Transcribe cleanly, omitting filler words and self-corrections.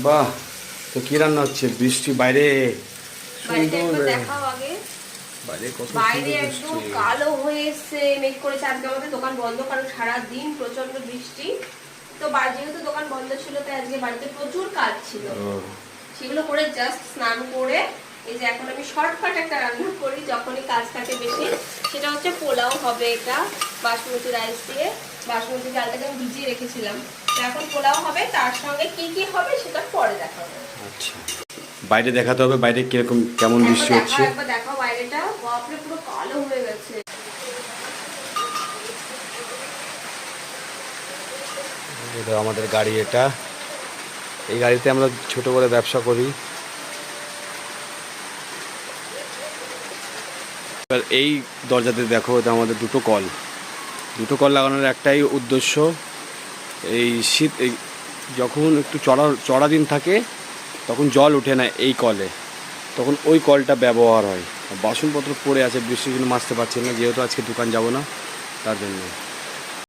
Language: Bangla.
বাহ, তো কি রান্না হচ্ছে? বৃষ্টি বাইরে সুন্দর। দেখাও আগে। বাইরে কত বাইরে সুন্দর একদম বৃষ্টি। কালো হয়ে এসছে, মেঘ করেছে। আজকে আমাদের দোকান বন্ধ, কারণ সারাদিন প্রচন্ড বৃষ্টি। তো যেহেতু দোকান বন্ধ ছিল, তাই আজকে বাড়িতে প্রচুর কাজ ছিল। সেগুলো করে জাস্ট স্নান করে এই যে এখন আমি শর্টকাট একটা রান্না করি যখনই কাজ থাকে বেশি। সেটা হচ্ছে পোলাও হবে। এটা বাসমতি রাইস দিয়ে, বাসমতি চালটাকে আমি ভিজিয়ে রেখেছিলাম। তো এখন পোলাও হবে, তার সঙ্গে কি কি হবে সেটা পরে দেখাবো। আচ্ছা, বাইরে দেখাতে হবে বাইরে কিরকম কেমন বৃষ্টি হচ্ছে। একবার দেখাও বাইরেটা, বাপরে পুরো কালো হয়ে গেছে। এটা আমাদের গাড়ি, এটা এই গাড়িতে আমরা ছোট করে ব্যবসা করি। এবার এই দরজাতে দেখো, এটা আমাদের দুটো কল লাগানোর একটাই উদ্দেশ্য। এই শীত যখন একটু চড়া দিন থাকে তখন জল ওঠে না এই কলে, তখন ওই কলটা ব্যবহার হয়। বাসনপত্র পড়ে আছে, বৃষ্টির জন্য মাজতে পারছি না, যেহেতু আজকে দোকান যাব না তার জন্য।